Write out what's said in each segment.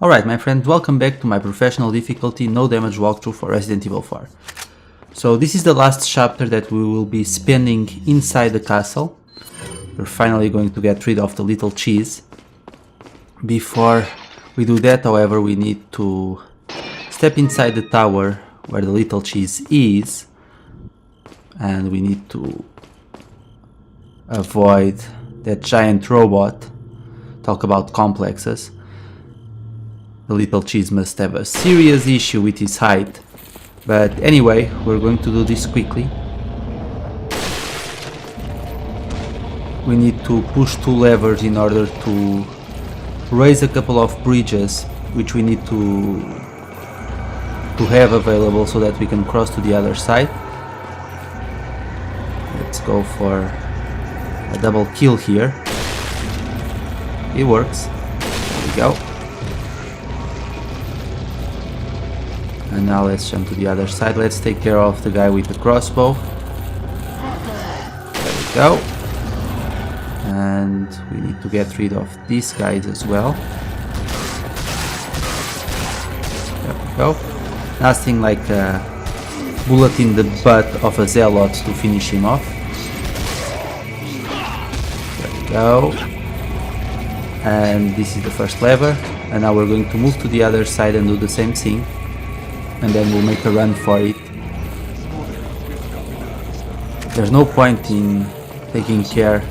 Alright my friend, welcome back to my professional difficulty no damage walkthrough for Resident Evil 4. So this is the last chapter that we will be spending inside the castle. We're finally going to get rid of the little cheese. Before we do that, however, we need to step inside the tower where the little cheese is. And we need to avoid that giant robot. Talk about complexes. The little cheese must have a serious issue with his height. But anyway, we're going to do this quickly. We need to push two levers in order to raise a couple of bridges, which we need to have available so that we can cross to the other side. Let's go for a double kill here. It works. There we go. And now let's jump to the other side. Let's take care of the guy with the crossbow. There we go. And we need to get rid of these guys as well. There we go. Nothing like a bullet in the butt of a zealot to finish him off. There we go. And this is the first lever. And now we're going to move to the other side and do the same thing. And then we'll make a run for it. There's no point in taking care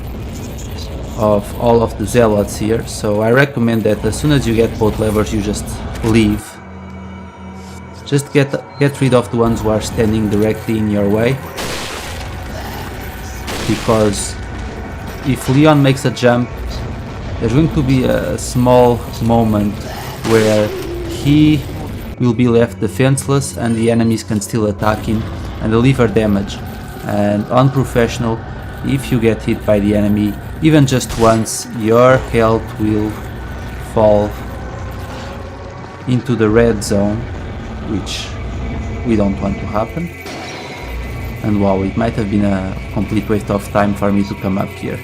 of all of the zealots here, so I recommend that as soon as you get both levers you just leave. Just get rid of the ones who are standing directly in your way, because if Leon makes a jump, there's going to be a small moment where he will be left defenseless and the enemies can still attack him and deliver damage. And on professional, if you get hit by the enemy even just once, your health will fall into the red zone, which we don't want to happen. And wow, it might have been a complete waste of time for me to come up here.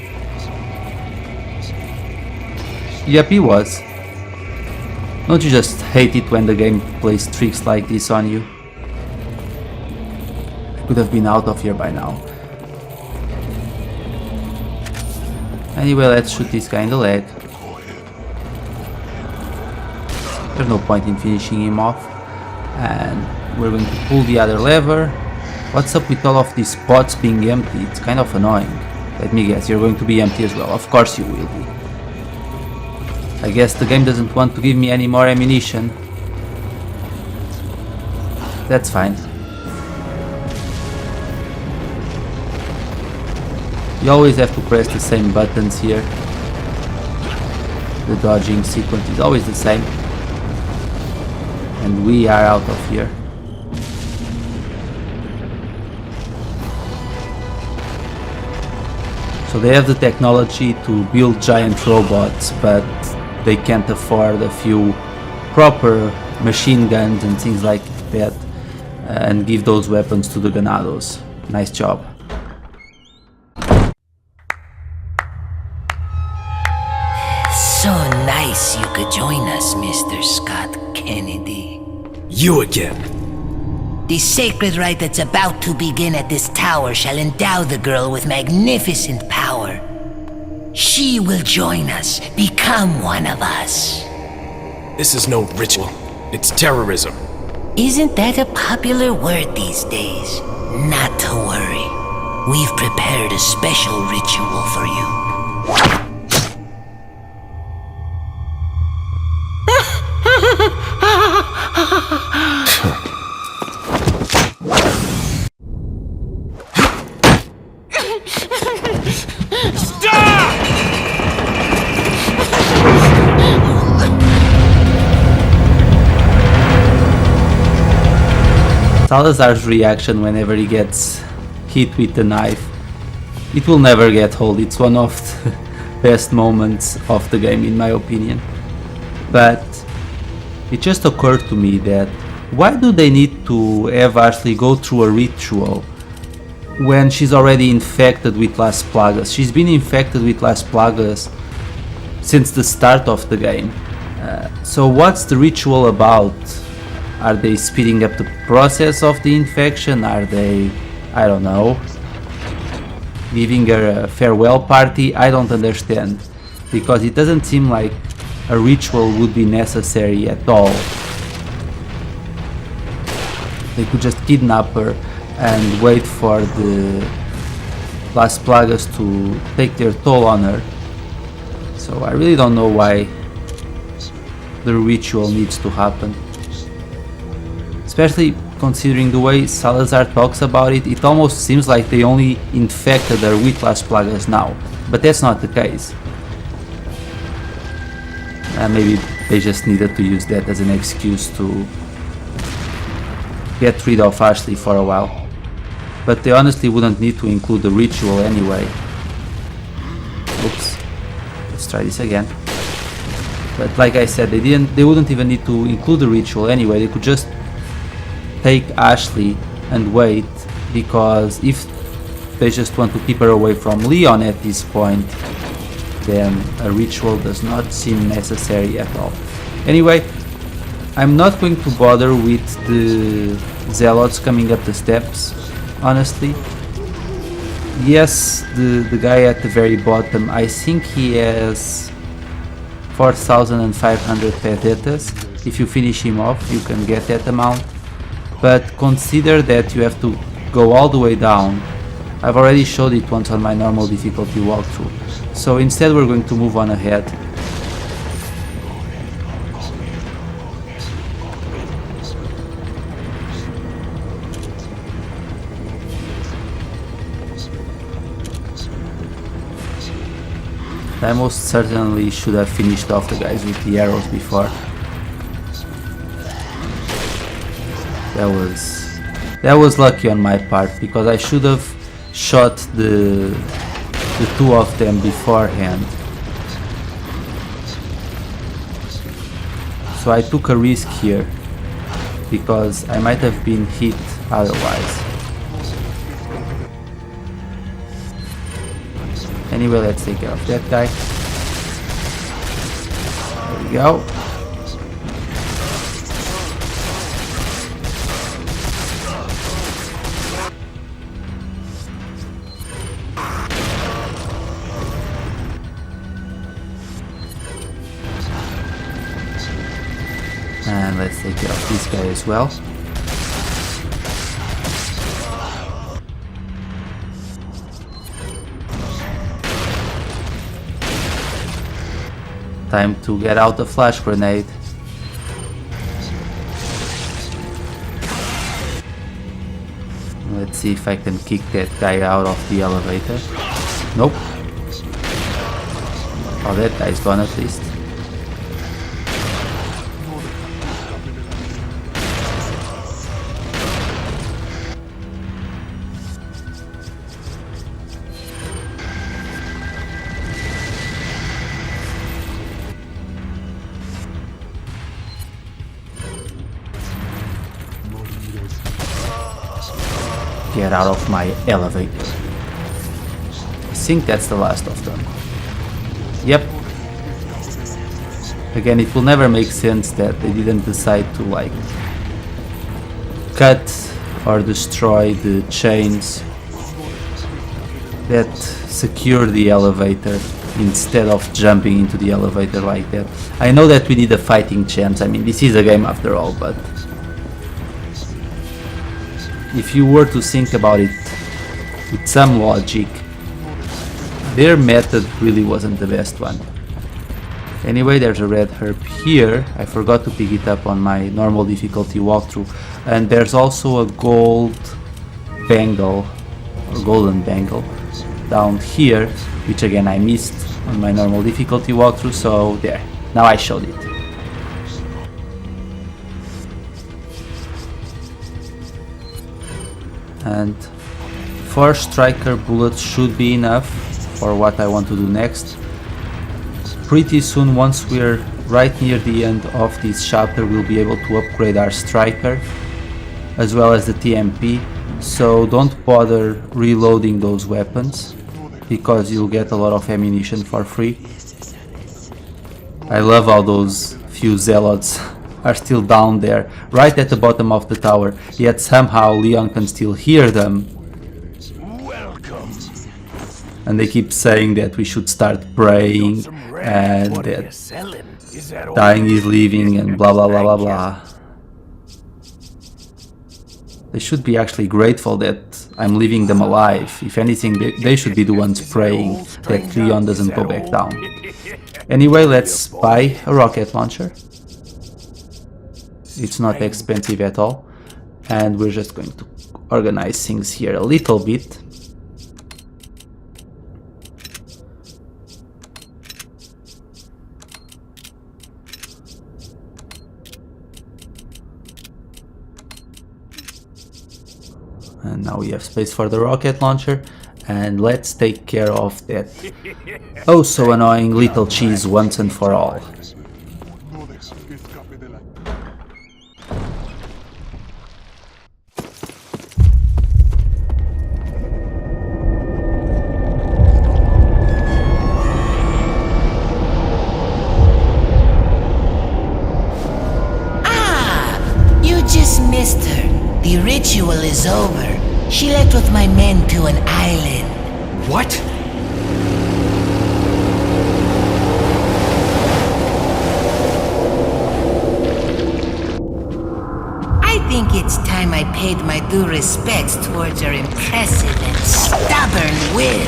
Yep, it was. Don't you just hate it when the game plays tricks like this on you? I could have been out of here by now. Anyway, let's shoot this guy in the leg. There's no point in finishing him off. And we're going to pull the other lever. What's up with all of these pots being empty? It's kind of annoying. Let me guess, you're going to be empty as well. Of course you will be. I guess the game doesn't want to give me any more ammunition. That's fine. You always have to press the same buttons here. The dodging sequence is always the same. And we are out of here. So they have the technology to build giant robots, but they can't afford a few proper machine guns and things like that and give those weapons to the ganados. Nice job. So nice you could join us, Mr. Scott Kennedy. You again. The sacred rite that's about to begin at this tower shall endow the girl with magnificent power. She will join us, become one of us. This is no ritual. It's terrorism. Isn't that a popular word these days? Not to worry. We've prepared a special ritual for you. Salazar's reaction whenever he gets hit with the knife, it will never get old. It's one of the best moments of the game in my opinion. But it just occurred to me that why do they need to have Ashley go through a ritual when she's already infected with Las Plagas? She's been infected with Las Plagas since the start of the game. So what's the ritual about? Are they speeding up the process of the infection? Are they, I don't know, giving her a farewell party? I don't understand, because it doesn't seem like a ritual would be necessary at all. They could just kidnap her and wait for the Las Plagas to take their toll on her. So I really don't know why the ritual needs to happen. Especially considering the way Salazar talks about it, it almost seems like they only infected her with Las Plagas now. But that's not the case. Maybe they just needed to use that as an excuse to get rid of Ashley for a while. But they honestly wouldn't need to include the ritual anyway. Oops. Let's try this again. But like I said, they wouldn't even need to include the ritual anyway. They could just take Ashley and wait, because if they just want to keep her away from Leon at this point, then a ritual does not seem necessary at all. Anyway, I'm not going to bother with the zealots coming up the steps, honestly. Yes, the guy at the very bottom, I think he has 4,500 pesetas. If you finish him off, you can get that amount. But consider that you have to go all the way down. I've already showed it once on my normal difficulty walkthrough. So instead we're going to move on ahead. I most certainly should have finished off the guys with the arrows before. That was lucky on my part, because I should have shot the two of them beforehand. So I took a risk here, because I might have been hit otherwise. Anyway, let's take care of that guy. There we go. And let's take care of this guy as well. Time to get out the flash grenade. Let's see if I can kick that guy out of the elevator. Nope. Oh, that guy's gone at least. Get out of my elevator. I think that's the last of them. Yep. Again, it will never make sense that they didn't decide to like cut or destroy the chains that secure the elevator instead of jumping into the elevator like that. I know that we need a fighting chance. I mean, this is a game after all, but if you were to think about it with some logic, their method really wasn't the best one. Anyway, there's a red herb here. I forgot to pick it up on my normal difficulty walkthrough. And there's also a gold bangle, or golden bangle, down here, which again I missed on my normal difficulty walkthrough, so there. Now I showed it. And 4 striker bullets should be enough for what I want to do next. Pretty soon, once we're right near the end of this chapter, we'll be able to upgrade our striker as well as the TMP, so don't bother reloading those weapons because you'll get a lot of ammunition for free. I love how those few zealots are still down there, right at the bottom of the tower, yet somehow Leon can still hear them. And they keep saying that we should start praying and that dying is living and blah blah blah blah blah. They should be actually grateful that I'm leaving them alive. If anything, they should be the ones praying that Leon doesn't go back down. Anyway, let's buy a rocket launcher. It's not expensive at all. And we're just going to organize things here a little bit. And now we have space for the rocket launcher, and let's take care of that oh so annoying little cheese once and for all. Ah, you just missed her. The ritual is over. She left with my men to an island. What? I think it's time I paid my due respects towards your impressive and stubborn will.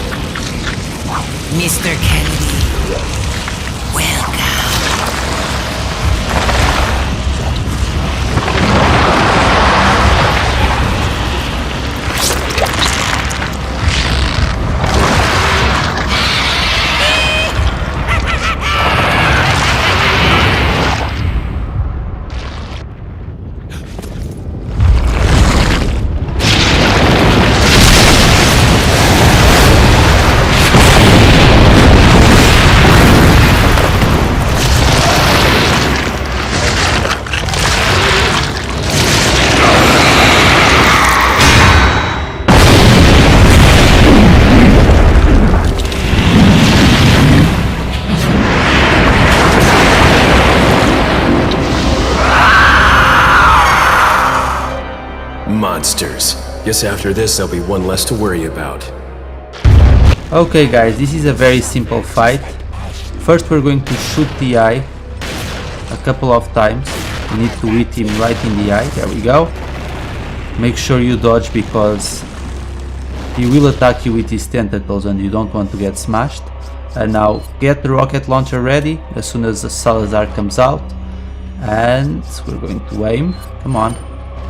Mr. Kennedy, welcome. Monsters. Guess after this there'll be one less to worry about. Okay guys, this is a very simple fight. First we're going to shoot the eye a couple of times. We need to hit him right in the eye. There we go. Make sure you dodge because he will attack you with his tentacles and you don't want to get smashed. And now get the rocket launcher ready as soon as the Salazar comes out. And we're going to aim. Come on.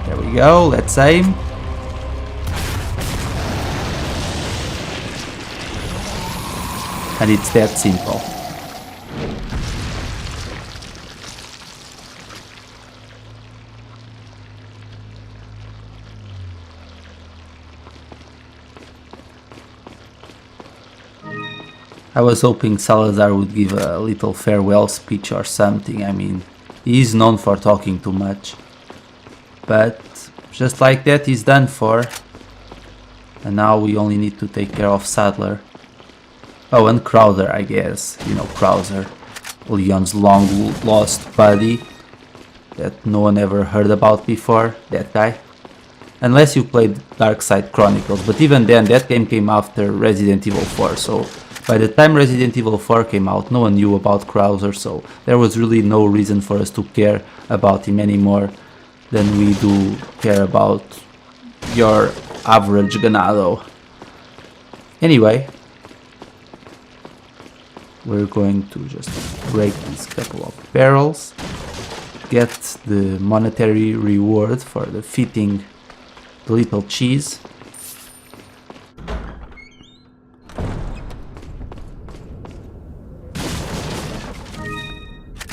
There we go. Let's aim. And it's that simple. I was hoping Salazar would give a little farewell speech or something. I mean, he is known for talking too much. But just like that, he's done for. And now we only need to take care of Sadler. Oh, and Crowther, I guess. You know, Crowther. Leon's long lost buddy that no one ever heard about before. That guy. Unless you played Darkside Chronicles. But even then, that game came after Resident Evil 4. So by the time Resident Evil 4 came out, no one knew about Crowther. So there was really no reason for us to care about him anymore than we do care about your average ganado. Anyway, we're going to just break these couple of barrels, get the monetary reward for defeating the little cheese.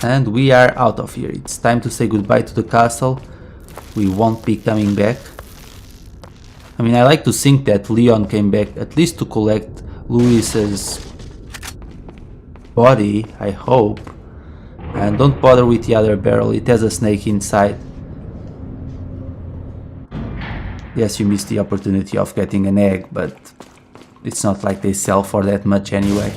And we are out of here. It's time to say goodbye to the castle. We won't be coming back. I mean, I like to think that Leon came back at least to collect Luis's body, I hope. And don't bother with the other barrel, it has a snake inside. Yes, you missed the opportunity of getting an egg, but it's not like they sell for that much anyway.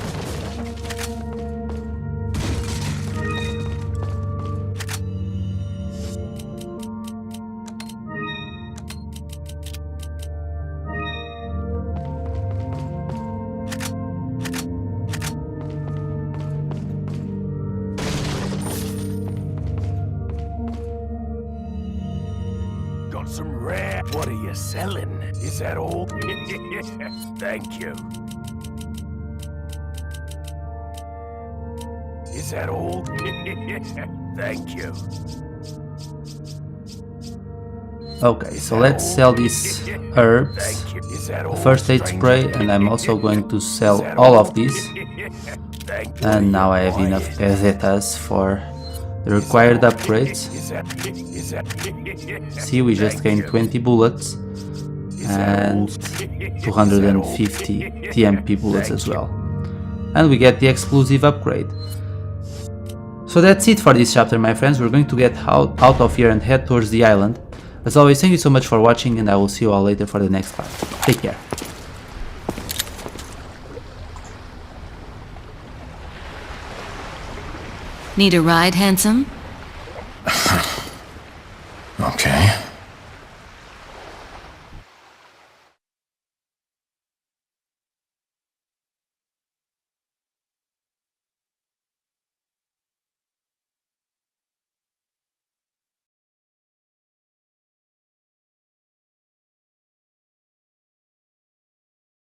want some rare? What are you selling? Is that all? Thank you. Is that all? Thank you. Okay, so let's sell these herbs, Thank you. Is that all? the first aid spray, and I'm also going to sell all of these. Thank you. And now I have enough pesetas for the required upgrades. See, we just gained 20 bullets and 250 TMP bullets as well. And we get the exclusive upgrade. So that's it for this chapter, my friends. We're going to get out of here and head towards the island. As always, thank you so much for watching, and I will see you all later for the next part. Take care. Need a ride, handsome?